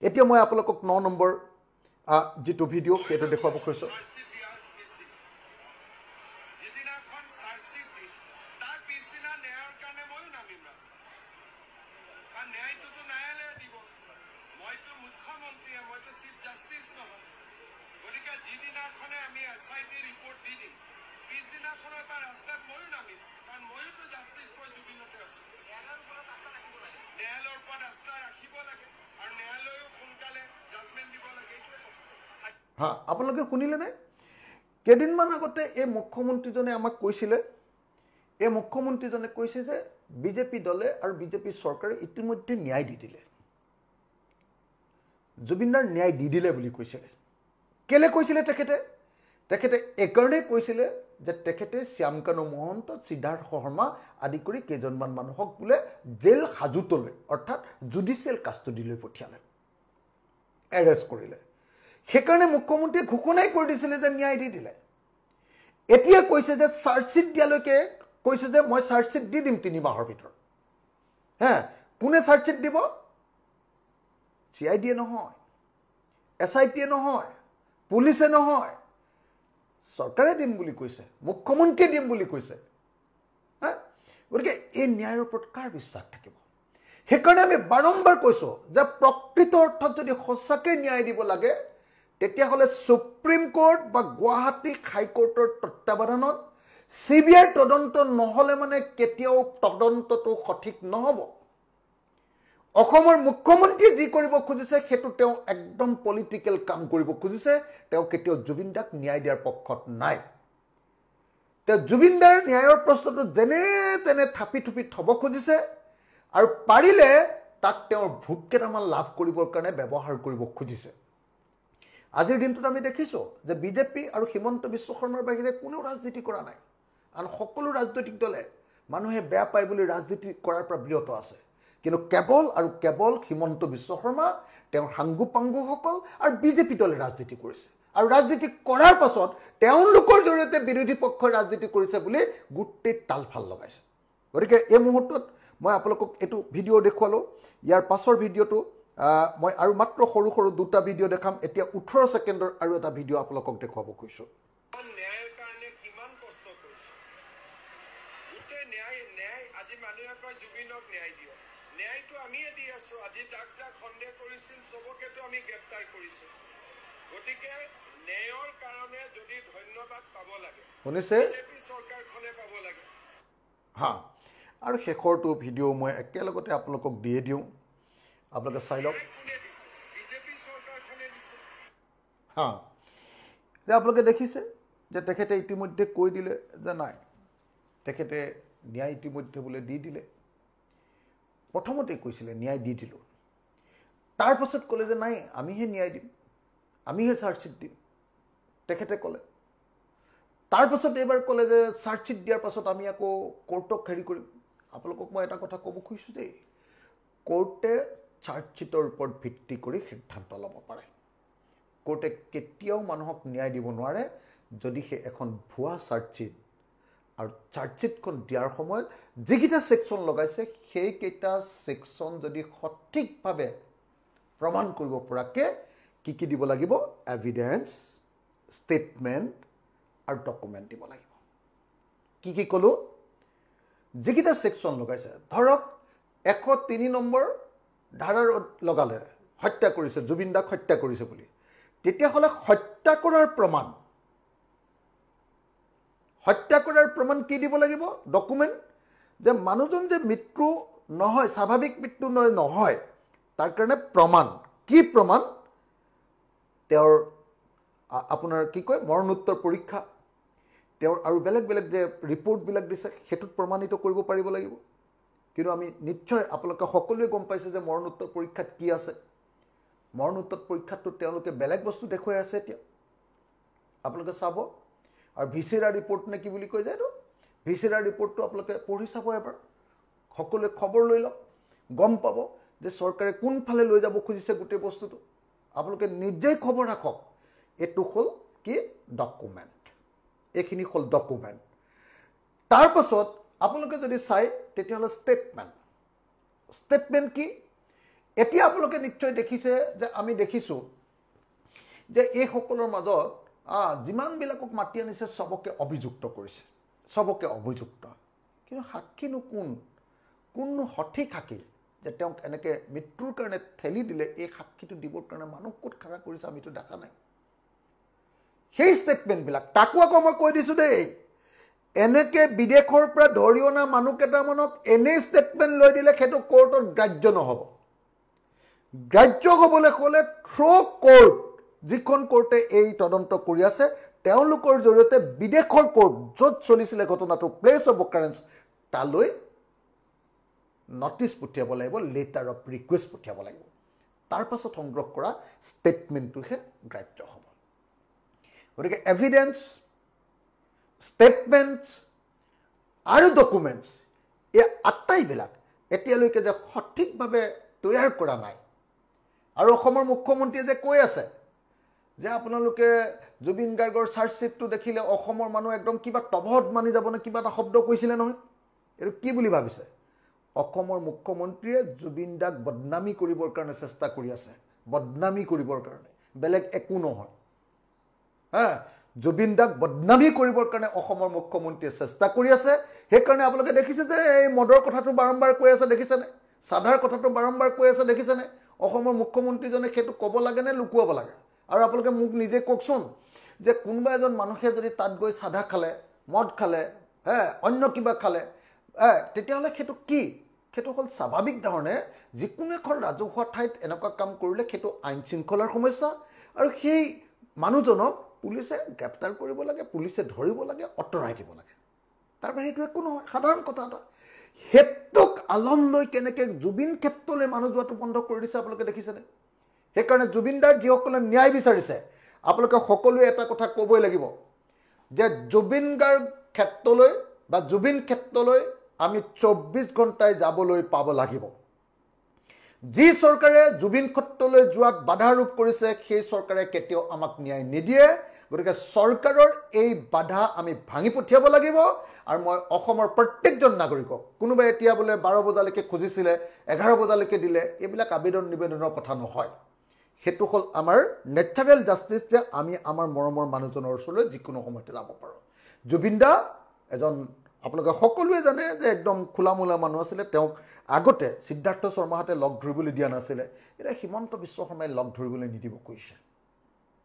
এতিয়া মই আপোনালোকক 9 নম্বৰ যেটো ভিডিও সেইটো দেখুৱাব খুজিছোঁ হা আপোনালোকে শুনিলে নে কেদিনমান আগতে এই মুখ্যমন্ত্ৰীজনে আমাক কৈছিলে এই মুখ্যমন্ত্ৰীজনে কৈছে যে বিজেপি দলে আৰু বিজেপি চৰকাৰে ইতিমধ্যে ন্যায় দি দিলে জুবিনদাৰ ন্যায় দি দিলে বুলি কৈছিলে কেলে কৈছিলে তেখেতে একৰণে কৈছিলে যে তেখেতে শ্যামকানু মহন্ত সিদ্ধাৰ্থ শৰ্মা আদি কৰি কেজনমান মানুহক বোলে জেল হাজুতলৈ অৰ্থাৎ জুডিচিয়েল কাষ্টডিলৈ পঠিয়ালে এৰেষ্ট কৰিলে সেইকাৰণে মুখ্যমন্ত্ৰীয়ে ঘোষণাই কৰি দিছিলে যে ন্যায় দি দিলে এতিয়া কৈছে যে চাৰ্জশিট দিয়ালৈকে কৈছে যে মই চাৰ্জশিট দি দিম 3 মাহৰ ভিতৰত হে কোনে চাৰ্জশিট দিব CID নহয় SIT নহয় পুলিচে নহয় চৰকাৰে দিম বুলি কৈছে মুখ্যমন্ত্ৰীয়ে দিম বুলি কৈছে হা গতিকে এই ন্যায়ৰ ওপৰত কাৰ বিশ্বাস থাকিব সেইকাৰণে আমি বাৰম্বাৰ কৈছো যে প্ৰকৃত অৰ্থত যদি সঁচাকৈ ন্যায় দিব লাগে তেতিয়া হলে সুপ্ৰিম কোৰ্ট বা গুৱাহাটী হাইকোৰ্টৰ তত্ত্বাৱধানত CBI তদন্ত নহলে মানে কেতিয়াও তদন্তটো সঠিক নহব অসমৰ মুখ্যমন্ত্ৰী যি কৰিব খুজিছে হেতু তেওঁ একদম পলিটিক্যাল কাম কৰিব খুজিছে তেওঁ কেতিয়াও জুবিনদাক ন্যায় দিয়াৰ পক্ষত নাই তে জুবিনদাৰ ন্যায়ৰ প্ৰশ্নটো যেনে তেনে থাপি থুপি থব খুজিছে আৰু পাৰিলে তাক তেওঁৰ ভোট কেইটামান লাভ কৰিবৰ কাৰণে ব্যৱহাৰ কৰিব খুজিছে আজিৰ দিনটোত আমি দেখিছো যে বিজেপি আৰু হিমন্ত বিশ্ব শৰ্মাৰ বাহিৰে কোনো ৰাজনীতি কৰা নাই আৰু সকলো ৰাজনৈতিক দলে মানুহে বেয়া পায় বুলি ৰাজনীতি কৰাৰ পৰা বিৰত আছে কিন্তু কেৱল হিমন্ত বিশ্ব শৰ্মা তেওঁৰ হাংগু পাংগু সকল আৰু বিজেপি দলে ৰাজনীতি কৰিছে আৰু ৰাজনীতি কৰাৰ পাছত তেওঁলোকৰ জৰিয়তে বিৰোধী পক্ষৰ ৰাজনীতি কৰিছে বুলি গুটেই তালফাল লগাইছে গতিকে এই মুহূৰ্তত মই আপোনালোকক এটো ভিডিও দেখুৱালো ইয়াৰ পাছৰ ভিডিওটো মই আৰু মাত্ৰ সৰু সৰু দুটা ভিডিও দেখাম এতিয়া 18 সেকেন্ডৰ আৰু এটা ভিডিও আপোনালোকক দেখুৱাব কৈছো ন্যায়ৰ কাৰণে কিমান কষ্ট কৰিছে গুটে ন্যায় আজি মানুহে কয় জুবিনক ন্যায় দিও ন্যায়টো আমিয়ে দি আছো আজি যাক সন্দেহ কৰিছিল সবকেতো আমি গ্ৰেপ্তাৰ কৰিছো গতিকে ন্যায়ৰ কাৰণে যদি ধন্যবাদ পাব লাগে শুনিছে বিজেপি চৰকাৰখনে পাব লাগে হা আৰু শেষৰটো ভিডিও মই একেলগতে আপোনালোকক দিয়ে দিওঁ আপোনালোকে চাই লওক বিজেপি চৰকাৰখনে দিছে হা আপোনালোকে দেখিছে যে তেখেতে ইতিমধ্যে কৈ দিলে যে নাই তেখেতে ন্যায় ইতিমধ্যে বোলে দি দিলে প্ৰথমতে কৈছিলে ন্যায় দি দিলো তাৰ পাছত ক'লে যে নাই আমিহে ন্যায় দিম আমিহে চাৰ্জশিট দিম তেখেতে ক'লে তাৰ পাছত এবাৰ ক'লে যে চাৰ্জশিট দিয়াৰ পাছত আমি আকৌ কোৰ্টক হেৰি কৰিম আপোনালোকক মই এটা কথা ক'ব খুজিছো যে কোৰ্টে চাৰ্জশিটৰ ওপৰত ভিত্তি কৰি সিদ্ধান্ত ল'ব পাৰে কোৰ্টে কেতিয়াও মানুহক ন্যায় দিব নোৱাৰে যদি সে এখন ভুৱা চাৰ্জশিট আৰু চাৰ্জশিটখন দিয়াৰ সময়ত যিকিটা সেকশন লগাইছে সেই কেইটা সেকশন যদি সঠিকভাৱে প্ৰমাণ কৰিব পৰাকে কি দিব লাগিব এভিডেন্স ষ্টেটমেন্ট আৰু ডকুমেন্ট দিব লাগিব কি কলো যিকিটা সেকশন লগাইছে ধৰক 103 নম্বৰ ধাৰাৰ লগালে হত্যা কৰিছে জুবিনদাক হত্যা কৰিছে বুলি তেতিয়া হলে হত্যা কৰাৰ প্ৰমাণ কি দিব লাগিব ডকুমেন্ট যে মানুহজন যে মৃত্যু নহয় স্বাভাৱিক মৃত্যু নহয় তাৰ কাৰণে প্ৰমাণ কি প্ৰমাণ তেওঁৰ আপোনাৰ কি কয় মৰণোত্তৰ পৰীক্ষা তেওঁৰ আৰু বেলেগ যে ৰিপৰ্ট বিলাক দিছে হেতুত প্ৰমাণিত কৰিব পাৰিব লাগিব কিন্তু আমি নিশ্চয় আপোনালোকে সকলোৱে গম পাইছে যে মৰণোত্তৰ পৰীক্ষাত কি আছে মৰণোত্তৰ পৰীক্ষাটো তেওঁলোকে বেলেগ বস্তু দেখুৱাই আছে এতিয়া আপোনালোকে চাব আৰু ভিসেৰা ৰিপৰ্ট নে কি বুলি কয় যায়তো ভিসেৰা ৰিপৰ্টটো আপোনালোকে পঢ়ি চাব এবাৰ সকলোৱে খবৰ লৈ লওক গম পাব যে চৰকাৰে কোনফালে লৈ যাব খুজিছে গোটেই বস্তুটো আপোনালোকে নিজেই খবৰ ৰাখক এটো হল কি ডকুমেন্ট এখিনি হল ডকুমেন্ট তাৰ পাছত আপোনালোকে যদি চাই তেতিয়া হল স্টেটমেন্ট কি এতিয়া আপোনালোকে নিশ্চয় দেখিছে যে আমি দেখিছোঁ যে এই সকলৰ মাজত যিমানবিলাকক মাতি আনিছে সবকে অভিযুক্ত কৰিছে, সবকে অভিযুক্ত। কিন্তু সাক্ষীনো কোন সঠিক সাক্ষী যে তেওঁক এনেকৈ মৃত্যুৰ কাৰণে ঠেলি দিলে এই সাক্ষীটো দিবৰ কাৰণে মানুহ ক'ত খাৰা কৰিছে আমিতো দেখা নাই। সেই ষ্টেটমেণ্টবিলাক তাকো আকৌ মই কৈ দিছোঁ দেই, এনেকৈ বিদেশৰ পৰা ধৰি অনা মানুহ কেইটামানক এনেই ষ্টেটমেণ্ট লৈ দিলে সেইটো কোৰ্টত গ্ৰাহ্য নহ'ব। গ্ৰাহ্য হ'বলৈ হ'লে থ্ৰ' কোৰ্ট, যিখন কোৰ্টে এই তদন্ত কৰি আছে তেওঁলোকৰ জৰিয়তে বিদেশৰ কোৰ্ট য'ত চলিছিলে ঘটনাটো প্লেচ অফ অকাৰেঞ্চ তালৈ নটিচ পঠিয়াব লাগিব, লেটাৰ অফ ৰিকুৱেষ্ট পঠিয়াব লাগিব। তাৰ পাছত সংগ্ৰহ কৰা ষ্টেটমেণ্টটোহে গ্ৰাহ্য হ'ব। গতিকে এভিডেন্স, ষ্টেটমেণ্ট আৰু ডকুমেণ্টছ এই আটাইবিলাক এতিয়ালৈকে যে সঠিকভাৱে তৈয়াৰ কৰা নাই। আৰু অসমৰ মুখ্যমন্ত্ৰীয়ে যে কৈ আছে যে আপোনালোকে জুবিন গাৰ্গৰ চাৰ্জশ্বিটটো দেখিলে অসমৰ মানুহ একদম কিবা তবহত মানি যাবনে, কিবা এটা শব্দ কৈছিলে নহয়। এইটো কি বুলি ভাবিছে? অসমৰ মুখ্যমন্ত্ৰীয়ে জুবিন দাক বদনামী কৰিবৰ কাৰণে চেষ্টা কৰি আছে, বদনামী কৰিবৰ কাৰণে, বেলেগ একো নহয়। জুবিন দাক বদনামী কৰিবৰ কাৰণে অসমৰ মুখ্যমন্ত্ৰীয়ে চেষ্টা কৰি আছে। সেইকাৰণে আপোনালোকে দেখিছে যে এই মদৰ কথাটো বাৰম্বাৰ কৈ আছে, দেখিছেনে? চাধাৰ কথাটো বাৰম্বাৰ কৈ আছে, দেখিছেনে? অসমৰ মুখ্যমন্ত্ৰীজনে সেইটো ক'ব লাগে নে লুকুৱাব লাগে? আৰু আপোনালোকে মোক নিজে কওকচোন যে কোনোবা এজন মানুহে যদি তাত গৈ চাধা খালে, মদ খালে, অন্য কিবা খালে, তেতিয়াহ'লে সেইটো কি? সেইটো হ'ল স্বাভাৱিক ধৰণে যিকোনো এখন ৰাজহুৱা ঠাইত এনেকুৱা কাম কৰিলে সেইটো আইন শৃংখলাৰ সমস্যা। আৰু সেই মানুহজনক পুলিচে গ্ৰেপ্তাৰ কৰিব লাগে, পুলিচে ধৰিব লাগে, আঁতৰাই দিব লাগে। তাৰ বাহিৰে সেইটো একো নহয়, সাধাৰণ কথা এটা। সেইটোক আলম লৈ কেনেকৈ জুবিন ক্ষেত্ৰলৈ মানুহ যোৱাটো বন্ধ কৰি দিছে আপোনালোকে দেখিছেনে? সেইকাৰণে জুবিন দাৰ যিসকলে ন্যায় বিচাৰিছে আপোনালোকে সকলোৱে এটা কথা ক'বই লাগিব যে জুবিন গাৰ্গ ক্ষেত্ৰলৈ বা জুবিন ক্ষেত্ৰলৈ আমি 24 ঘণ্টাই যাবলৈ পাব লাগিব। যি চৰকাৰে জুবিন ক্ষেত্ৰলৈ যোৱাত বাধা আৰোপ কৰিছে সেই চৰকাৰে কেতিয়াও আমাক ন্যায় নিদিয়ে। গতিকে চৰকাৰৰ এই বাধা আমি ভাঙি পঠিয়াব লাগিব। আৰু মই অসমৰ প্ৰত্যেকজন নাগৰিকক, কোনোবাই এতিয়া বোলে 12 বজালৈকে খুজিছিলে 11 বজালৈকে দিলে, এইবিলাক আবেদন নিবেদনৰ কথা নহয়। সেইটো হ'ল আমাৰ নেচাৰেল জাষ্টিছ যে আমি আমাৰ মৰমৰ মানুহজনৰ ওচৰলৈ যিকোনো সময়তে যাব পাৰোঁ। জুবিন দা এজন আপোনালোকে সকলোৱে জানে যে একদম খোলামোলা মানুহ আছিলে। তেওঁক আগতে সিদ্ধাৰ্থ শৰ্মাহঁতে লগ ধৰিবলৈ দিয়া নাছিলে, এতিয়া হিমন্ত বিশ্ব শৰ্মাই লগ ধৰিবলৈ নিদিব কৈছে।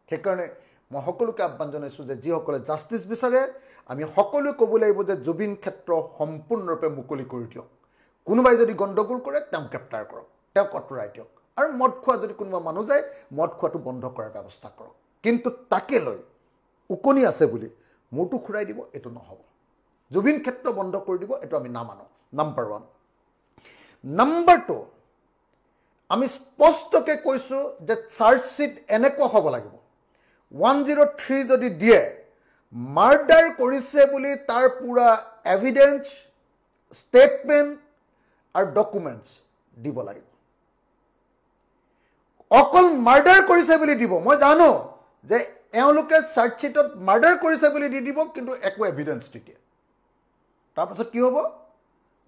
সেইকাৰণে মই সকলোকে আহ্বান জনাইছোঁ যে যিসকলে জাষ্টিছ বিচাৰে আমি সকলোৱে ক'ব লাগিব যে জুবিন ক্ষেত্ৰ সম্পূৰ্ণৰূপে মুকলি কৰি দিয়ক। কোনোবাই যদি গণ্ডগোল কৰে তেওঁক গ্ৰেপ্তাৰ কৰক, তেওঁক আঁতৰাই দিয়ক। আৰু মদ খোৱা যদি কোনোবা মানুহ যায় মদ খোৱাটো বন্ধ কৰাৰ ব্যৱস্থা কৰক। কিন্তু তাকে লৈ উকনি আছে বুলি মূৰটো ঘূৰাই দিব, এইটো নহ'ব। জুবিন ক্ষেত্ৰ বন্ধ কৰি দিব, এইটো আমি নামানো। নাম্বাৰ 1। নাম্বাৰ 2, আমি স্পষ্টকৈ কৈছোঁ যে চাৰ্জশ্বিট এনেকুৱা হ'ব লাগিব 103 যদি দিয়ে মাৰ্ডাৰ কৰিছে বুলি তাৰ পুৰা এভিডেন্স, ষ্টেটমেণ্ট আৰু ডকুমেণ্টছ দিব লাগিব। অকল মাৰ্ডাৰ কৰিছে বুলি দিব, মই জানো যে এওঁলোকে চাৰ্জশ্বিটত মাৰ্ডাৰ কৰিছে বুলি দি দিব, কিন্তু একো এভিডেন্স নিদিয়ে। তাৰপাছত কি হ'ব?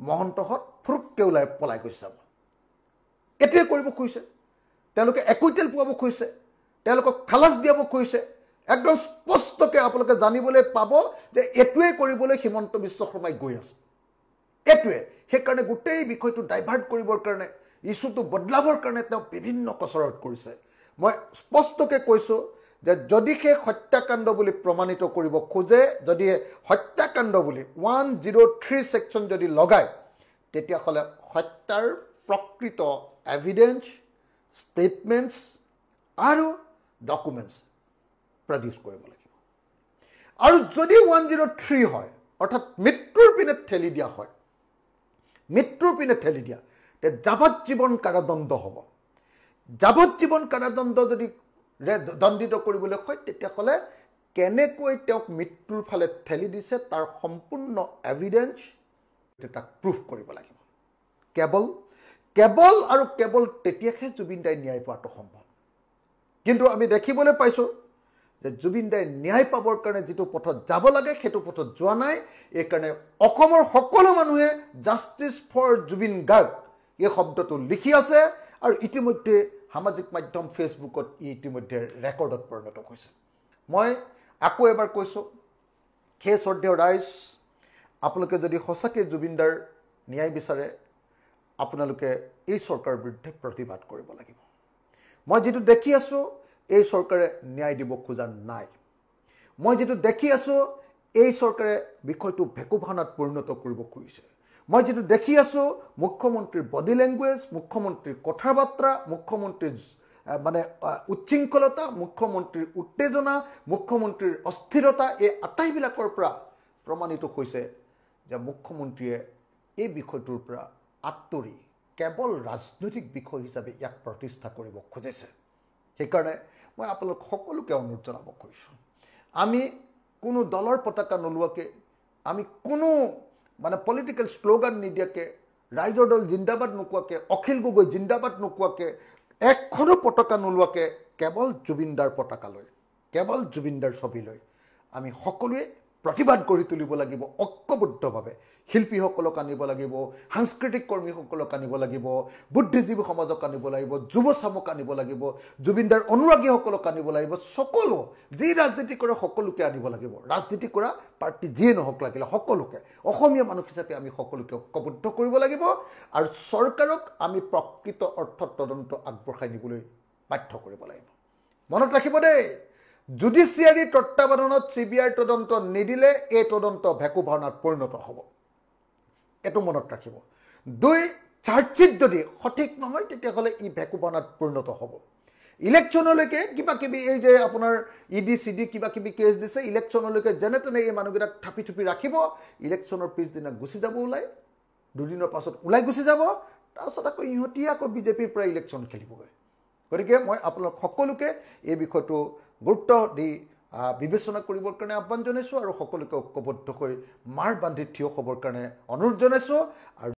মহন্তহঁত ফুৰুককৈ ওলাই পলাই গৈছে যাব। এইটোৱে কৰিব খুজিছে তেওঁলোকে, একুইটেল পোৱাব খুজিছে, তেওঁলোকক খালাচ দিয়াব খুজিছে। একদম স্পষ্টকৈ আপোনালোকে জানিবলৈ পাব যে এইটোৱে কৰিবলৈ হিমন্ত বিশ্ব শৰ্মাই গৈ আছে। এইটোৱে সেইকাৰণে গোটেই বিষয়টো ডাইভাৰ্ট কৰিবৰ কাৰণে, ইছ্যুটো বদলাবৰ কাৰণে তেওঁ বিভিন্ন কচৰত কৰিছে। মই স্পষ্টকৈ কৈছোঁ যে যদি সেই হত্যাকাণ্ড বুলি প্ৰমাণিত কৰিব খোজে, যদি হত্যাকাণ্ড বুলি 103 ছেকশ্যন যদি লগায়, তেতিয়াহ'লে হত্যাৰ প্ৰকৃত এভিডেন্স, ষ্টেটমেণ্টছ আৰু ডকুমেণ্টছ প্ৰডিউচ কৰিব লাগিব। আৰু যদি 103 হয়, অৰ্থাৎ মৃত্যুৰ পিনে ঠেলি দিয়া হয়, মৃত্যুৰ পিনে ঠেলি দিয়া, তে যাৱজ্জীৱন কাৰাদণ্ড হ'ব। যাৱজ্জীৱন কাৰাদণ্ড যদি দণ্ডিত কৰিবলৈ হয়, তেতিয়াহ'লে কেনেকৈ তেওঁক মৃত্যুৰ ফালে ঠেলি দিছে তাৰ সম্পূৰ্ণ এভিডেন্স তাক প্ৰুফ কৰিব লাগিব। কেৱল আৰু কেৱল তেতিয়াহে জুবিন দাই ন্যায় পোৱাটো সম্ভৱ। কিন্তু আমি দেখিবলৈ পাইছোঁ যে জুবিন দাই ন্যায় পাবৰ কাৰণে যিটো পথত যাব লাগে সেইটো পথত যোৱা নাই। এইকাৰণে অসমৰ সকলো মানুহে জাষ্টিছ ফৰ জুবিন গাৰ্গ এই শব্দটো লিখি আছে আৰু ইতিমধ্যে সামাজিক মাধ্যম ফেচবুকত ইতিমধ্যে ৰেকৰ্ডত পৰিণত হৈছে মই আকৌ এবাৰ কৈছোঁ সেই শ্ৰদ্ধেয় ৰাইজ আপোনালোকে যদি সঁচাকৈ জুবিনদাৰ ন্যায় বিচাৰে আপোনালোকে এই চৰকাৰৰ বিৰুদ্ধে প্ৰতিবাদ কৰিব লাগিব মই যেটো দেখি আছো এই চৰকাৰে ন্যায় দিব খোজা নাই মই যেটো দেখি আছো এই চৰকাৰে বিষয়টো ভেকুভানাত পৰিণত কৰিব খুজিছে মই যেটো দেখি আছো মুখ্যমন্ত্ৰীৰ বডি ল্যাঙ্গুৱেজ মুখ্যমন্ত্ৰীৰ কথাৰ বাৰ্তা মুখ্যমন্ত্ৰীৰ মানে উচ্ছৃংখলতা মুখ্যমন্ত্ৰীৰ উত্তেজনা মুখ্যমন্ত্ৰীৰ অস্থিৰতা এই আটাইবিলাকৰ পৰা প্ৰমাণিত হৈছে যে মুখ্যমন্ত্ৰীয়ে এই বিষয়টোৰ পৰা আঁতৰি কেৱল ৰাজনৈতিক বিষয় হিচাপে ইয়াক প্ৰতিষ্ঠা কৰিব খুজিছে সেইকাৰণে মই আপোনালোক সকলোকে অনুৰোধ জনাব খুজিছোঁ আমি কোনো দলৰ পতাকা নলোৱাকে আমি কোনো মানে পলিটিক্যাল স্লোগান নিদিয়াকে ৰাইজৰ দল জিন্দাবাদ নোকোৱাকে অখিল গগৈ জিন্দাবাদ নোকোৱাকে একখনো পতাকা নলোৱাকে কেৱল জুবিনদাৰ পতাকা লৈ কেৱল জুবিনদাৰ ছবি লৈ আমি সকলোৱে প্ৰতিবাদ কৰি তুলিব লাগিব ঐক্যবদ্ধভাৱে শিল্পীসকলক আনিব লাগিব সাংস্কৃতিক কৰ্মীসকলক আনিব লাগিব বুদ্ধিজীৱী সমাজক আনিব লাগিব যুৱ চামক আনিব লাগিব জুবিনদাৰ অনুৰাগীসকলক আনিব লাগিব সকলো যি ৰাজনীতি কৰে সকলোকে আনিব লাগিব ৰাজনীতি কৰা পাৰ্টি যিয়ে নহওক লাগিলে সকলোকে অসমীয়া মানুহ হিচাপে আমি সকলোকে ঐক্যবদ্ধ কৰিব লাগিব আৰু চৰকাৰক আমি প্ৰকৃত অৰ্থত তদন্ত আগবঢ়াই নিবলৈ বাধ্য কৰিব লাগিব মনত ৰাখিব দেই জুডিচিয়াৰী তত্ত্বাৱধানত সিবিআই তদন্ত নিদিলে এই তদন্ত ভেকুভানাত পৰিণত হ'ব এটো মনত ৰাখিব দুই চাৰ্জশিট যদি সঠিক নহয় তেতিয়াহ'লে ই ভেকুভানাত পৰিণত হ'ব ইলেকশ্যনলৈকে কিবা কিবি এই যে আপোনাৰ ইডি সিডি কিবা কিবি কেছ দিছে ইলেকশ্যনলৈকে যেনে তেনে এই মানুহকেইটাক থাপি থুপি ৰাখিব ইলেকশ্যনৰ পিছদিনা গুচি যাব ওলাই দুদিনৰ পাছত ওলাই গুচি যাব তাৰপিছত আকৌ ইহঁতি আকৌ বিজেপিৰ পৰা ইলেকশ্যন খেলিবগৈ গতিকে মই আপোনালোক সকলোকে এই বিষয়টো গুৰুত্ব দি বিবেচনা কৰিবৰ কাৰণে আহ্বান জনাইছোঁ আৰু সকলোকে ঐক্যবদ্ধ হৈ মাৰ বান্ধি থিয় হ'বৰ কাৰণে অনুৰোধ জনাইছোঁ আৰু